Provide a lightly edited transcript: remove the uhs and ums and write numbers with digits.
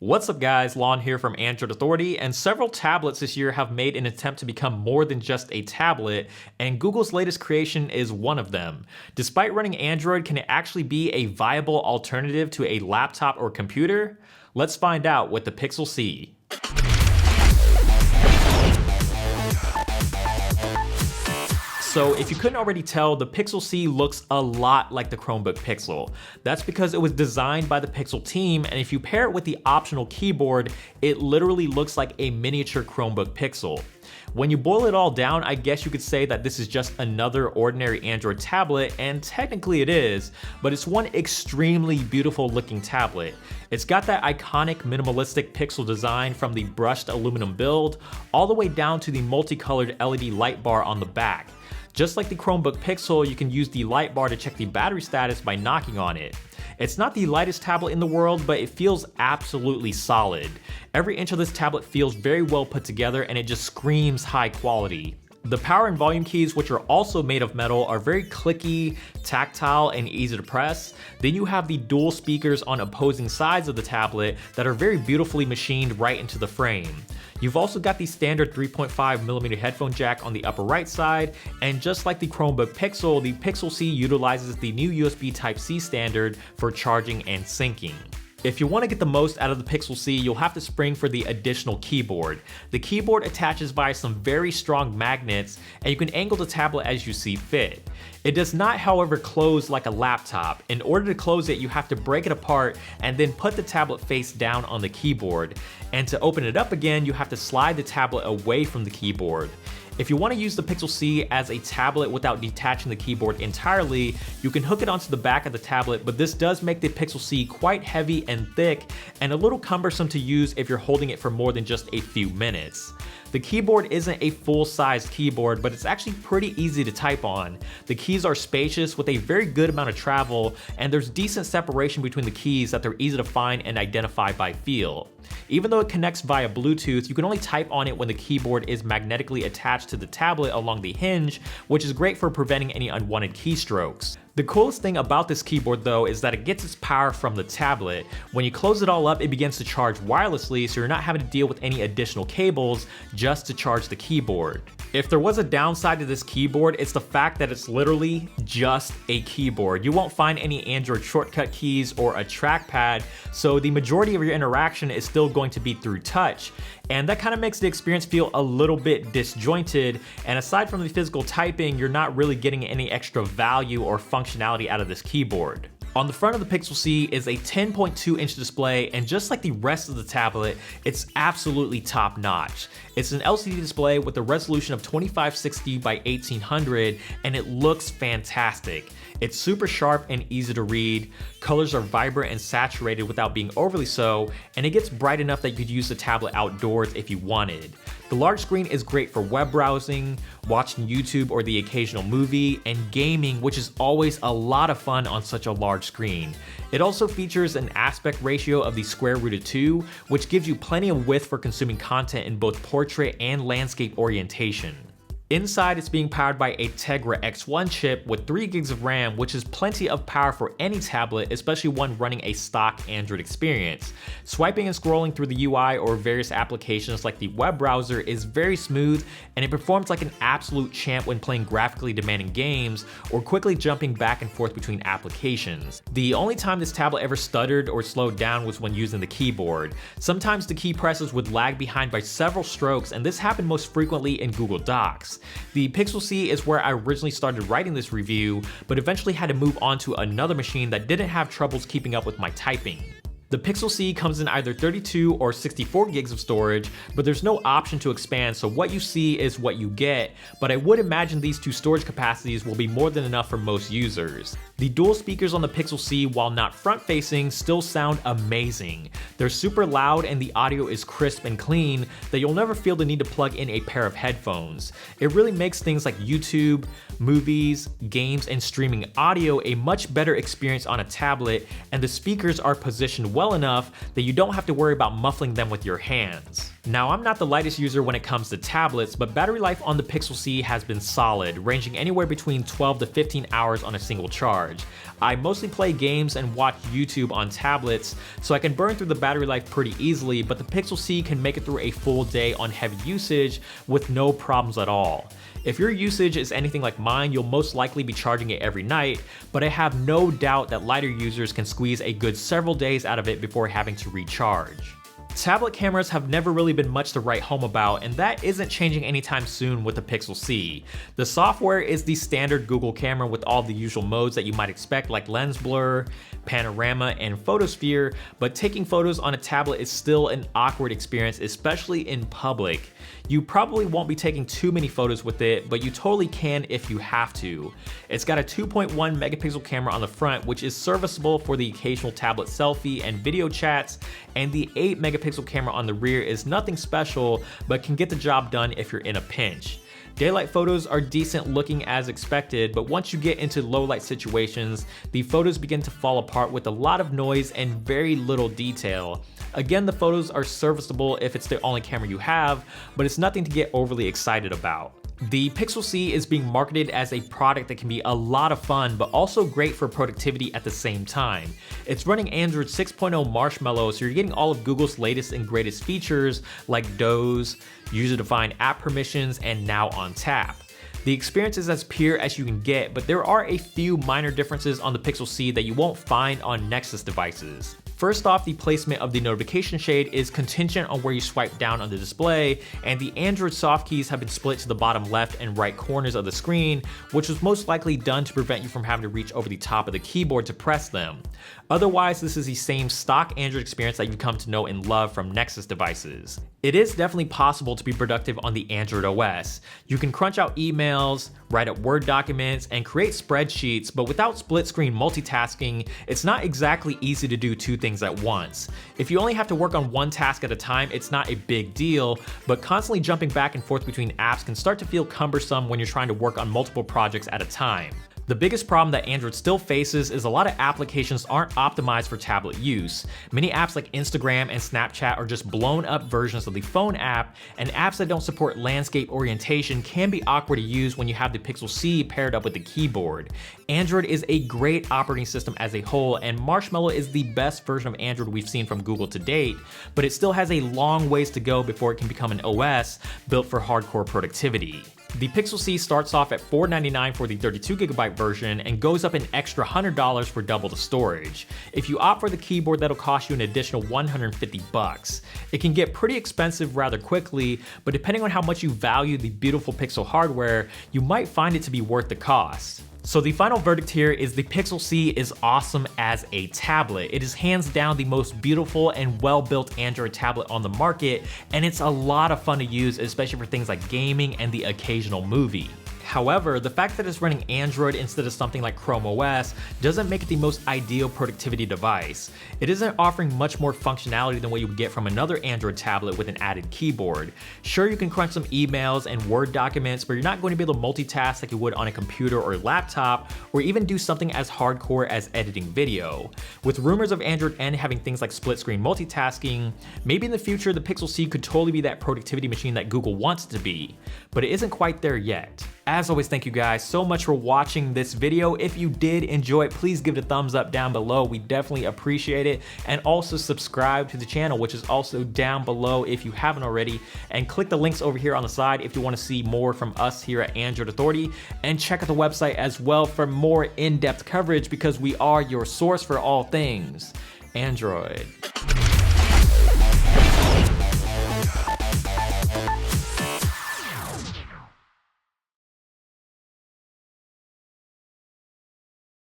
What's up guys, Lon here from Android Authority, and several tablets this year have made an attempt to become more than just a tablet, and Google's latest creation is one of them. Despite running Android, can it actually be a viable alternative to a laptop or computer? Let's find out with the Pixel C. So if you couldn't already tell, the Pixel C looks a lot like the Chromebook Pixel. That's because it was designed by the Pixel team, and if you pair it with the optional keyboard, it literally looks like a miniature Chromebook Pixel. When you boil it all down, I guess you could say that this is just another ordinary Android tablet, and technically it is, but it's one extremely beautiful looking tablet. It's got that iconic minimalistic Pixel design from the brushed aluminum build, all the way down to the multicolored LED light bar on the back. Just like the Chromebook Pixel, you can use the light bar to check the battery status by knocking on it. It's not the lightest tablet in the world, but it feels absolutely solid. Every inch of this tablet feels very well put together, and it just screams high quality. The power and volume keys, which are also made of metal, are very clicky, tactile, and easy to press. Then you have the dual speakers on opposing sides of the tablet that are very beautifully machined right into the frame. You've also got the standard 3.5mm headphone jack on the upper right side, and just like the Chromebook Pixel, the Pixel C utilizes the new USB Type-C standard for charging and syncing. If you want to get the most out of the Pixel C, you'll have to spring for the additional keyboard. The keyboard attaches via some very strong magnets, and you can angle the tablet as you see fit. It does not, however, close like a laptop. In order to close it, you have to break it apart and then put the tablet face down on the keyboard. And to open it up again, you have to slide the tablet away from the keyboard. If you want to use the Pixel C as a tablet without detaching the keyboard entirely, you can hook it onto the back of the tablet, but this does make the Pixel C quite heavy and thick and a little cumbersome to use if you're holding it for more than just a few minutes. The keyboard isn't a full-sized keyboard, but it's actually pretty easy to type on. The keys are spacious with a very good amount of travel, and there's decent separation between the keys that they're easy to find and identify by feel. Even though it connects via Bluetooth, you can only type on it when the keyboard is magnetically attached to the tablet along the hinge, which is great for preventing any unwanted keystrokes. The coolest thing about this keyboard though is that it gets its power from the tablet. When you close it all up, it begins to charge wirelessly, so you're not having to deal with any additional cables just to charge the keyboard. If there was a downside to this keyboard, it's the fact that it's literally just a keyboard. You won't find any Android shortcut keys or a trackpad, so the majority of your interaction is still going to be through touch. And that kind of makes the experience feel a little bit disjointed, and aside from the physical typing, you're not really getting any extra value or functionality out of this keyboard. On the front of the Pixel C is a 10.2-inch display, and just like the rest of the tablet, it's absolutely top-notch. It's an LCD display with a resolution of 2560 by 1800, and it looks fantastic. It's super sharp and easy to read, colors are vibrant and saturated without being overly so, and it gets bright enough that you could use the tablet outdoors if you wanted. The large screen is great for web browsing, watching YouTube or the occasional movie, and gaming, which is always a lot of fun on such a large screen. It also features an aspect ratio of the square root of 2, which gives you plenty of width for consuming content in both portrait and landscape orientation. Inside, it's being powered by a Tegra X1 chip with 3 gigs of RAM, which is plenty of power for any tablet, especially one running a stock Android experience. Swiping and scrolling through the UI or various applications like the web browser is very smooth, and it performs like an absolute champ when playing graphically demanding games or quickly jumping back and forth between applications. The only time this tablet ever stuttered or slowed down was when using the keyboard. Sometimes the key presses would lag behind by several strokes, and this happened most frequently in Google Docs. The Pixel C is where I originally started writing this review, but eventually had to move on to another machine that didn't have troubles keeping up with my typing. The Pixel C comes in either 32 or 64 gigs of storage, but there's no option to expand, so what you see is what you get, but I would imagine these two storage capacities will be more than enough for most users. The dual speakers on the Pixel C, while not front-facing, still sound amazing. They're super loud and the audio is crisp and clean that you'll never feel the need to plug in a pair of headphones. It really makes things like YouTube, movies, games, and streaming audio a much better experience on a tablet, and the speakers are positioned well enough that you don't have to worry about muffling them with your hands. Now, I'm not the lightest user when it comes to tablets, but battery life on the Pixel C has been solid, ranging anywhere between 12 to 15 hours on a single charge. I mostly play games and watch YouTube on tablets, so I can burn through the battery life pretty easily, but the Pixel C can make it through a full day on heavy usage with no problems at all. If your usage is anything like mine, you'll most likely be charging it every night, but I have no doubt that lighter users can squeeze a good several days out of it before having to recharge. Tablet cameras have never really been much to write home about, and that isn't changing anytime soon with the Pixel C. The software is the standard Google camera with all the usual modes that you might expect, like lens blur, panorama, and photosphere, but taking photos on a tablet is still an awkward experience, especially in public. You probably won't be taking too many photos with it, but you totally can if you have to. It's got a 2.1 megapixel camera on the front, which is serviceable for the occasional tablet selfie and video chats, and the 8 megapixel camera on the rear is nothing special, but can get the job done if you're in a pinch. Daylight photos are decent looking as expected, but once you get into low light situations, the photos begin to fall apart with a lot of noise and very little detail. Again, the photos are serviceable if it's the only camera you have, but it's nothing to get overly excited about. The Pixel C is being marketed as a product that can be a lot of fun, but also great for productivity at the same time. It's running Android 6.0 Marshmallow, so you're getting all of Google's latest and greatest features like Doze, user-defined app permissions, and Now on Tap. The experience is as pure as you can get, but there are a few minor differences on the Pixel C that you won't find on Nexus devices. First off, the placement of the notification shade is contingent on where you swipe down on the display, and the Android soft keys have been split to the bottom left and right corners of the screen, which was most likely done to prevent you from having to reach over the top of the keyboard to press them. Otherwise, this is the same stock Android experience that you've come to know and love from Nexus devices. It is definitely possible to be productive on the Android OS. You can crunch out emails, write up Word documents, and create spreadsheets, but without split screen multitasking, it's not exactly easy to do two things at once. If you only have to work on one task at a time, it's not a big deal, but constantly jumping back and forth between apps can start to feel cumbersome when you're trying to work on multiple projects at a time. The biggest problem that Android still faces is a lot of applications aren't optimized for tablet use. Many apps like Instagram and Snapchat are just blown up versions of the phone app, and apps that don't support landscape orientation can be awkward to use when you have the Pixel C paired up with the keyboard. Android is a great operating system as a whole, and Marshmallow is the best version of Android we've seen from Google to date, but it still has a long ways to go before it can become an OS built for hardcore productivity. The Pixel C starts off at $499 for the 32GB version and goes up an extra $100 for double the storage. If you opt for the keyboard, that'll cost you an additional $150. It can get pretty expensive rather quickly, but depending on how much you value the beautiful Pixel hardware, you might find it to be worth the cost. So the final verdict here is the Pixel C is awesome as a tablet. It is hands down the most beautiful and well-built Android tablet on the market, and it's a lot of fun to use, especially for things like gaming and the occasional movie. However, the fact that it's running Android instead of something like Chrome OS doesn't make it the most ideal productivity device. It isn't offering much more functionality than what you would get from another Android tablet with an added keyboard. Sure, you can crunch some emails and Word documents, but you're not going to be able to multitask like you would on a computer or laptop, or even do something as hardcore as editing video. With rumors of Android N having things like split-screen multitasking, maybe in the future the Pixel C could totally be that productivity machine that Google wants it to be, but it isn't quite there yet. As always, thank you guys so much for watching this video. If you did enjoy it, please give it a thumbs up down below. We definitely appreciate it. And also subscribe to the channel, which is also down below if you haven't already. And click the links over here on the side if you want to see more from us here at Android Authority. And check out the website as well for more in-depth coverage, because we are your source for all things Android.